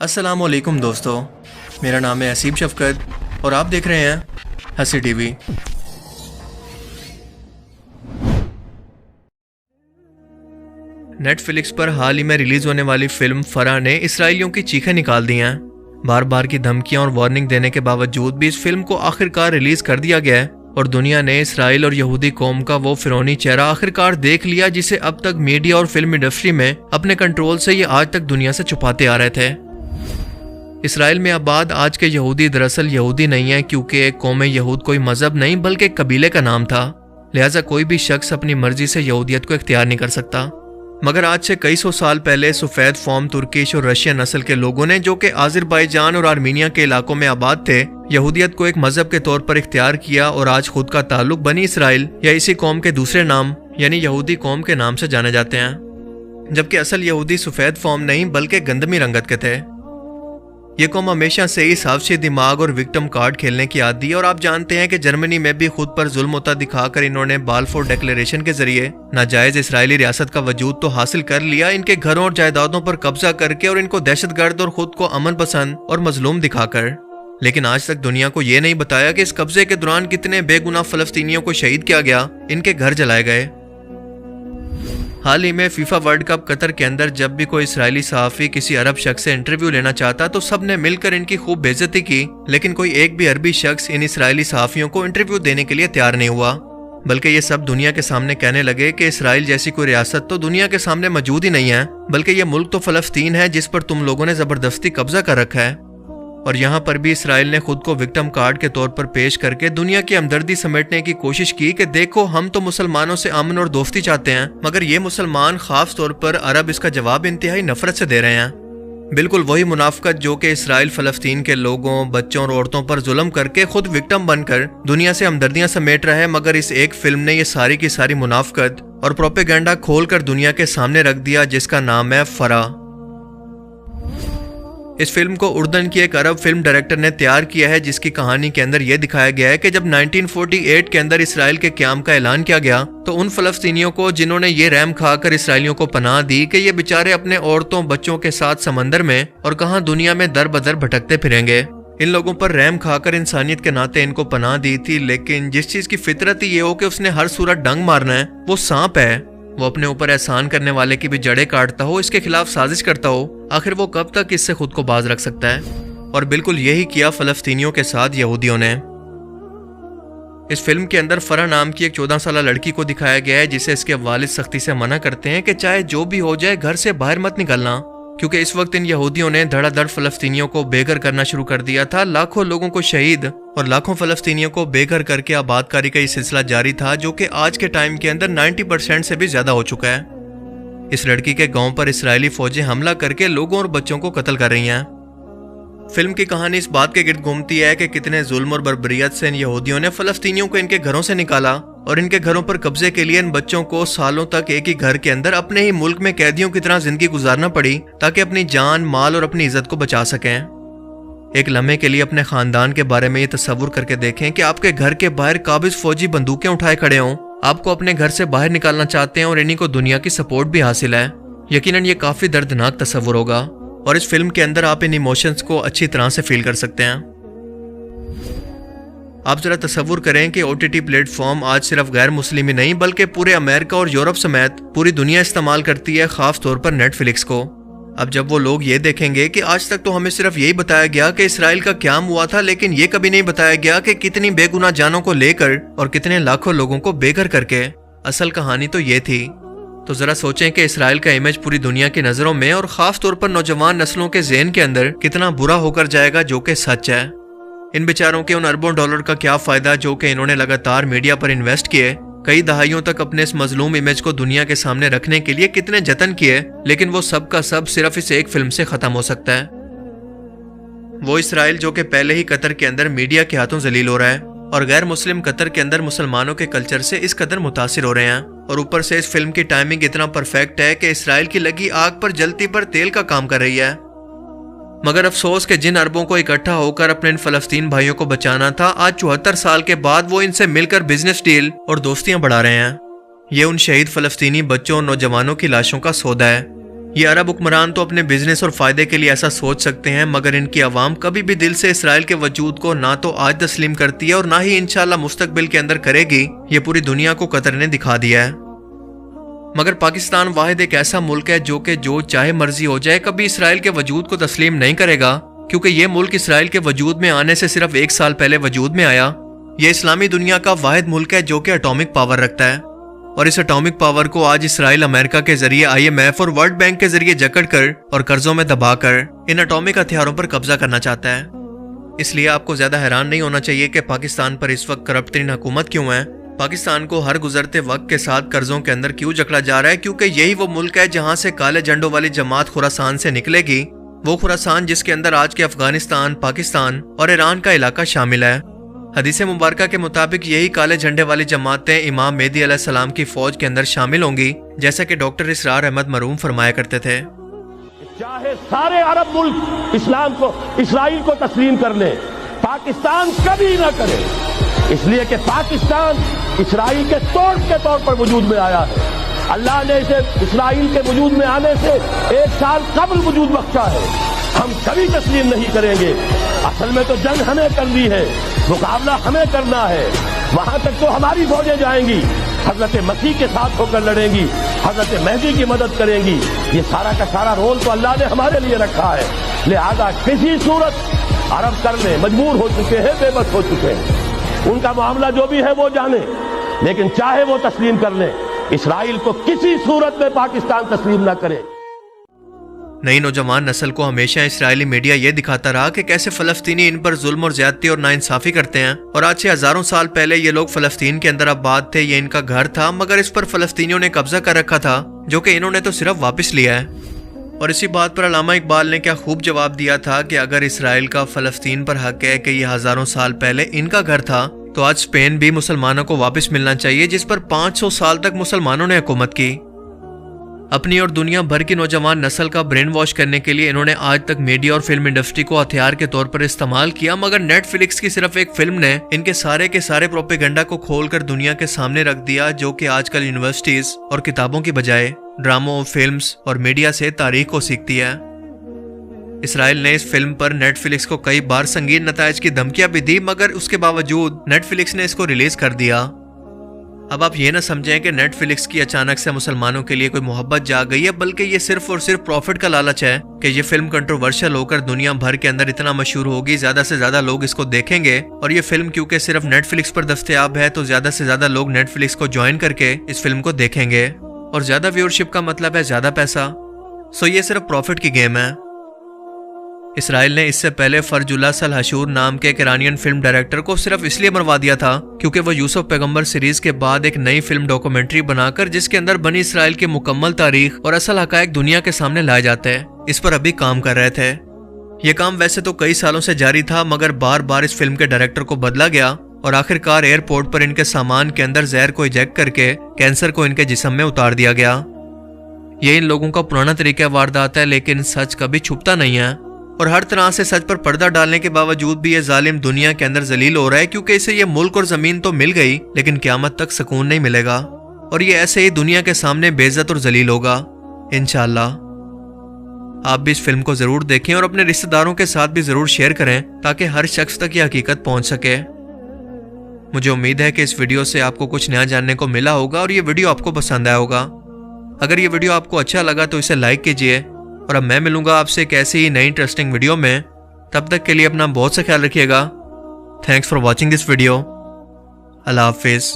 السلام علیکم دوستو، میرا نام ہے اسیب شفقت اور آپ دیکھ رہے ہیں ہنسی ٹی وی۔ نیٹ فلکس پر حال ہی میں ریلیز ہونے والی فلم فرا نے اسرائیلیوں کی چیخیں نکال دی ہیں۔ بار بار کی دھمکیاں اور وارننگ دینے کے باوجود بھی اس فلم کو آخرکار ریلیز کر دیا گیا ہے اور دنیا نے اسرائیل اور یہودی قوم کا وہ فرعونی چہرہ آخرکار دیکھ لیا جسے اب تک میڈیا اور فلم انڈسٹری میں اپنے کنٹرول سے یہ آج تک دنیا سے چھپاتے آ رہے تھے۔ اسرائیل میں آباد آج کے یہودی دراصل یہودی نہیں ہیں، کیونکہ ایک قوم یہود کوئی مذہب نہیں بلکہ ایک قبیلے کا نام تھا، لہٰذا کوئی بھی شخص اپنی مرضی سے یہودیت کو اختیار نہیں کر سکتا۔ مگر آج سے کئی سو سال پہلے سفید فوم ترکش اور رشین نسل کے لوگوں نے، جو کہ آذربائیجان اور آرمینیا کے علاقوں میں آباد تھے، یہودیت کو ایک مذہب کے طور پر اختیار کیا اور آج خود کا تعلق بنی اسرائیل یا اسی قوم کے دوسرے نام یعنی یہودی قوم کے نام سے جانے جاتے ہیں، جبکہ اصل یہودی سفید فوم نہیں بلکہ گندمی رنگت کے تھے۔ یہ قوم ہمیشہ سے ہی صافچی دماغ اور وکٹم کارڈ کھیلنے کی عادی ہے، اور آپ جانتے ہیں کہ جرمنی میں بھی خود پر ظلم ہوتا دکھا کر انہوں نے بالفور ڈیکلیریشن کے ذریعے ناجائز اسرائیلی ریاست کا وجود تو حاصل کر لیا، ان کے گھروں اور جائیدادوں پر قبضہ کر کے اور ان کو دہشت گرد اور خود کو امن پسند اور مظلوم دکھا کر۔ لیکن آج تک دنیا کو یہ نہیں بتایا کہ اس قبضے کے دوران کتنے بے گناہ فلسطینیوں کو شہید کیا گیا، ان کے گھر جلائے گئے۔ حال ہی میں فیفا ورلڈ کپ قطر کے اندر جب بھی کوئی اسرائیلی صحافی کسی عرب شخص سے انٹرویو لینا چاہتا تو سب نے مل کر ان کی خوب بے عزتی کی، لیکن کوئی ایک بھی عربی شخص ان اسرائیلی صحافیوں کو انٹرویو دینے کے لیے تیار نہیں ہوا، بلکہ یہ سب دنیا کے سامنے کہنے لگے کہ اسرائیل جیسی کوئی ریاست تو دنیا کے سامنے موجود ہی نہیں ہے، بلکہ یہ ملک تو فلسطین ہے جس پر تم لوگوں نے زبردستی قبضہ کر رکھا ہے۔ اور یہاں پر بھی اسرائیل نے خود کو وکٹم کارڈ کے طور پر پیش کر کے دنیا کی ہمدردی سمیٹنے کی کوشش کی کہ دیکھو ہم تو مسلمانوں سے امن اور دوستی چاہتے ہیں، مگر یہ مسلمان خاص طور پر عرب اس کا جواب انتہائی نفرت سے دے رہے ہیں۔ بالکل وہی منافقت جو کہ اسرائیل فلسطین کے لوگوں، بچوں اور عورتوں پر ظلم کر کے خود وکٹم بن کر دنیا سے ہمدردیاں سمیٹ رہا ہے، مگر اس ایک فلم نے یہ ساری کی ساری منافقت اور پروپیگنڈا کھول کر دنیا کے سامنے رکھ دیا، جس کا نام ہے فرا۔ اس فلم کو اردن کی ایک عرب فلم ڈائریکٹر نے تیار کیا ہے، جس کی کہانی کے اندر یہ دکھایا گیا ہے کہ جب 1948 کے اندر اسرائیل کے قیام کا اعلان کیا گیا تو ان فلسطینیوں کو جنہوں نے یہ رحم کھا کر اسرائیلیوں کو پناہ دی کہ یہ بیچارے اپنے عورتوں بچوں کے ساتھ سمندر میں اور کہاں دنیا میں در بدر بھٹکتے پھریں گے، ان لوگوں پر رحم کھا کر انسانیت کے ناطے ان کو پناہ دی تھی، لیکن جس چیز کی فطرت ہی یہ ہو کہ اس نے ہر صورت ڈنگ مارنا ہے، وہ سانپ ہے، وہ اپنے اوپر احسان کرنے والے کی بھی جڑیں کاٹتا ہو، اس کے خلاف سازش کرتا ہو، آخر وہ کب تک اس سے خود کو باز رکھ سکتا ہے؟ اور بالکل یہی کیا فلسطینیوں کے ساتھ یہودیوں نے۔ اس فلم کے اندر فرا نام کی ایک 14 سالہ لڑکی کو دکھایا گیا ہے، جسے اس کے والد سختی سے منع کرتے ہیں کہ چاہے جو بھی ہو جائے گھر سے باہر مت نکلنا، کیونکہ اس وقت ان یہودیوں نے دھڑا دھڑ فلسطینیوں کو بے گھر کرنا شروع کر دیا تھا، لاکھوں لوگوں کو شہید اور لاکھوں فلسطینیوں کو بے گھر کر کے آباد کاری کا یہ سلسلہ جاری تھا، جو کہ آج کے ٹائم کے اندر 90% سے بھی زیادہ ہو چکا ہے۔ اس لڑکی کے گاؤں پر اسرائیلی فوجیں حملہ کر کے لوگوں اور بچوں کو قتل کر رہی ہیں۔ فلم کی کہانی اس بات کے گرد گھومتی ہے کہ کتنے ظلم اور بربریت سے ان یہودیوں نے فلسطینیوں کو ان کے گھروں سے نکالا اور ان کے گھروں پر قبضے کے لیے ان بچوں کو سالوں تک ایک ہی گھر کے اندر اپنے ہی ملک میں قیدیوں کی طرح زندگی گزارنا پڑی تاکہ اپنی جان، مال اور اپنی عزت کو بچا سکیں۔ ایک لمحے کے لیے اپنے خاندان کے بارے میں یہ تصور کر کے دیکھیں کہ آپ کے گھر کے باہر قابض فوجی بندوقیں اٹھائے کھڑے ہوں، آپ کو اپنے گھر سے باہر نکالنا چاہتے ہیں اور انہی کو دنیا کی سپورٹ بھی حاصل ہے۔ یقیناً یہ کافی دردناک تصور ہوگا، اور اس فلم کے اندر آپ ان ایموشنز کو اچھی طرح سے فیل کر سکتے ہیں۔ آپ ذرا تصور کریں کہ OTT پلیٹ فارم آج صرف غیر مسلم ہی نہیں بلکہ پورے امریکہ اور یورپ سمیت پوری دنیا استعمال کرتی ہے، خاص طور پر نیٹ فلکس کو۔ اب جب وہ لوگ یہ دیکھیں گے کہ آج تک تو ہمیں صرف یہی بتایا گیا کہ اسرائیل کا قیام ہوا تھا، لیکن یہ کبھی نہیں بتایا گیا کہ کتنی بے گناہ جانوں کو لے کر اور کتنے لاکھوں لوگوں کو بے گھر کر کے اصل کہانی تو یہ تھی، تو ذرا سوچیں کہ اسرائیل کا امیج پوری دنیا کی نظروں میں اور خاص طور پر نوجوان نسلوں کے ذہن کے اندر کتنا برا ہو کر جائے گا، جو کہ سچ ہے۔ ان بیچاروں کے ان اربوں ڈالر کا کیا فائدہ جو کہ انہوں نے لگاتار میڈیا پر انویسٹ کیے، کئی دہائیوں تک اپنے اس مظلوم امیج کو دنیا کے سامنے رکھنے کے لیے کتنے جتن کیے، لیکن وہ سب کا سب صرف اس ایک فلم سے ختم ہو سکتا ہے۔ وہ اسرائیل جو کہ پہلے ہی قطر کے اندر میڈیا کے ہاتھوں ذلیل ہو رہا ہے اور غیر مسلم قطر کے اندر مسلمانوں کے کلچر سے اس قدر متاثر ہو رہے ہیں، اور اوپر سے اس فلم کی ٹائمنگ اتنا پرفیکٹ ہے کہ اسرائیل کی لگی آگ پر جلتی پر تیل کا کام کر رہی ہے۔ مگر افسوس کہ جن عربوں کو اکٹھا ہو کر اپنے ان فلسطین بھائیوں کو بچانا تھا، آج 74 سال کے بعد وہ ان سے مل کر بزنس ڈیل اور دوستیاں بڑھا رہے ہیں۔ یہ ان شہید فلسطینی بچوں اور نوجوانوں کی لاشوں کا سودا ہے۔ یہ عرب حکمران تو اپنے بزنس اور فائدے کے لیے ایسا سوچ سکتے ہیں، مگر ان کی عوام کبھی بھی دل سے اسرائیل کے وجود کو نہ تو آج تسلیم کرتی ہے اور نہ ہی انشاءاللہ مستقبل کے اندر کرے گی۔ یہ پوری دنیا کو قطر نے دکھا دیا ہے۔ مگر پاکستان واحد ایک ایسا ملک ہے جو چاہے مرضی ہو جائے کبھی اسرائیل کے وجود کو تسلیم نہیں کرے گا، کیونکہ یہ ملک اسرائیل کے وجود میں آنے سے صرف 1 سال پہلے وجود میں آیا۔ یہ اسلامی دنیا کا واحد ملک ہے جو کہ اٹامک پاور رکھتا ہے، اور اس اٹامک پاور کو آج اسرائیل امریکہ کے ذریعے IMF اور ورلڈ بینک کے ذریعے جکڑ کر اور قرضوں میں دبا کر ان اٹامک ہتھیاروں پر قبضہ کرنا چاہتا ہے۔ اس لیے آپ کو زیادہ حیران نہیں ہونا چاہیے کہ پاکستان پر اس وقت کرپٹ ترین حکومت کیوں ہے۔ پاکستان کو ہر گزرتے وقت کے ساتھ قرضوں کے اندر کیوں جکڑا جا رہا ہے، کیونکہ یہی وہ ملک ہے جہاں سے کالے جھنڈوں والی جماعت خراسان سے نکلے گی، وہ خراسان جس کے اندر آج کے افغانستان، پاکستان اور ایران کا علاقہ شامل ہے۔ حدیث مبارکہ کے مطابق یہی کالے جھنڈے والی جماعتیں امام مہدی علیہ السلام کی فوج کے اندر شامل ہوں گی، جیسا کہ ڈاکٹر اسرار احمد مرحوم فرمایا کرتے تھے۔ چاہے سارے عرب ملک اسرائیل کو تسلیم کر لیں، پاکستان کبھی نہ کرے، اس لیے کہ پاکستان اسرائیل کے طور پر وجود میں آیا ہے۔ اللہ نے اسے اسرائیل کے وجود میں آنے سے 1 سال قبل وجود بخشا ہے۔ ہم کبھی تسلیم نہیں کریں گے۔ اصل میں تو جنگ ہمیں کرنی ہے، مقابلہ ہمیں کرنا ہے، وہاں تک تو ہماری فوجیں جائیں گی، حضرت مسیح کے ساتھ ہو کر لڑیں گی، حضرت مہدی کی مدد کریں گی۔ یہ سارا کا سارا رول تو اللہ نے ہمارے لیے رکھا ہے، لہذا کسی صورت عرب کرنے مجبور ہو چکے ہیں، بے بس ہو چکے ہیں، ان کا معاملہ جو بھی ہے وہ جانیں، لیکن چاہے وہ تسلیم کر لیں، اسرائیل کو کسی صورت میں پاکستان تسلیم نہ کرے۔ نئی نوجوان نسل کو ہمیشہ اسرائیلی میڈیا یہ دکھاتا رہا کہ کیسے فلسطینی ان پر ظلم اور زیادتی اور ناانصافی کرتے ہیں، اور آج سے ہزاروں سال پہلے یہ لوگ فلسطین کے اندر آباد تھے، یہ ان کا گھر تھا، مگر اس پر فلسطینیوں نے قبضہ کر رکھا تھا، جو کہ انہوں نے تو صرف واپس لیا ہے۔ اور اسی بات پر علامہ اقبال نے کیا خوب جواب دیا تھا کہ اگر اسرائیل کا فلسطین پر حق ہے کہ یہ ہزاروں سال پہلے ان کا گھر تھا، تو آج اسپین بھی مسلمانوں کو واپس ملنا چاہیے جس پر 500 سال تک مسلمانوں نے حکومت کی۔ اپنی اور دنیا بھر کی نوجوان نسل کا برین واش کرنے کے لیے انہوں نے آج تک میڈیا اور فلم انڈسٹری کو ہتھیار کے طور پر استعمال کیا، مگر نیٹ فلکس کی صرف ایک فلم نے ان کے سارے پروپیگنڈا کو کھول کر دنیا کے سامنے رکھ دیا، جو کہ آج کل یونیورسٹیز اور کتابوں کی بجائے ڈراموں، فلمز اور میڈیا سے تاریخ کو سیکھتی ہے۔ اسرائیل نے اس فلم پر نیٹ فلکس کو کئی بار سنگین نتائج کی دھمکیاں بھی دی، مگر اس کے باوجود نیٹ فلکس نے اس کو ریلیز کر دیا۔ اب آپ یہ نہ سمجھیں کہ نیٹ فلکس کی اچانک سے مسلمانوں کے لیے کوئی محبت جا گئی ہے، بلکہ یہ صرف اور صرف پروفٹ کا لالچ ہے کہ یہ فلم کنٹروورشل ہو کر دنیا بھر کے اندر اتنا مشہور ہوگی، زیادہ سے زیادہ لوگ اس کو دیکھیں گے، اور یہ فلم کیونکہ صرف نیٹ فلکس پر دستیاب ہے تو زیادہ سے زیادہ لوگ نیٹ فلکس کو جوائن کر کے اس فلم کو دیکھیں گے، اور زیادہ ویورشپ کا مطلب ہے زیادہ پیسہ۔ سو یہ صرف پروفٹ کی گیم ہے۔ اسرائیل نے اس سے پہلے فرج اللہ سلحشور نام کے ایک ایرانین فلم ڈائریکٹر کو صرف اس لیے مروا دیا تھا کیونکہ وہ یوسف پیغمبر سیریز کے بعد ایک نئی فلم ڈاکومنٹری بنا کر جس کے اندر بنی اسرائیل کی مکمل تاریخ اور اصل حقائق دنیا کے سامنے لائے جاتے ہیں، اس پر ابھی کام کر رہے تھے۔ یہ کام ویسے تو کئی سالوں سے جاری تھا، مگر بار بار اس فلم کے ڈائریکٹر کو بدلا گیا، اور آخرکار ایئرپورٹ پر ان کے سامان کے اندر زہر کو ایجیکٹ کر کے کینسر کو ان کے جسم میں اتار دیا گیا۔ یہ ان لوگوں کا پرانا طریقہ واردات ہے، لیکن سچ کبھی چھپتا نہیں ہے، اور ہر طرح سے سچ پر پردہ ڈالنے کے باوجود بھی یہ ظالم دنیا کے اندر ذلیل ہو رہا ہے، کیونکہ اسے یہ ملک اور زمین تو مل گئی لیکن قیامت تک سکون نہیں ملے گا، اور یہ ایسے ہی دنیا کے سامنے بے عزت اور ذلیل ہوگا انشاءاللہ۔ آپ بھی اس فلم کو ضرور دیکھیں اور اپنے رشتہ داروں کے ساتھ بھی ضرور شیئر کریں تاکہ ہر شخص تک یہ حقیقت پہنچ سکے۔ مجھے امید ہے کہ اس ویڈیو سے آپ کو کچھ نیا جاننے کو ملا ہوگا اور یہ ویڈیو آپ کو پسند آیا ہوگا۔ اگر یہ ویڈیو آپ کو اچھا لگا تو اسے لائک کیجئے، اور اب میں ملوں گا آپ سے ایک ایسی ہی نئی انٹرسٹنگ ویڈیو میں۔ تب تک کے لیے اپنا بہت سا خیال رکھیے گا۔ Thanks for watching this video. اللہ حافظ۔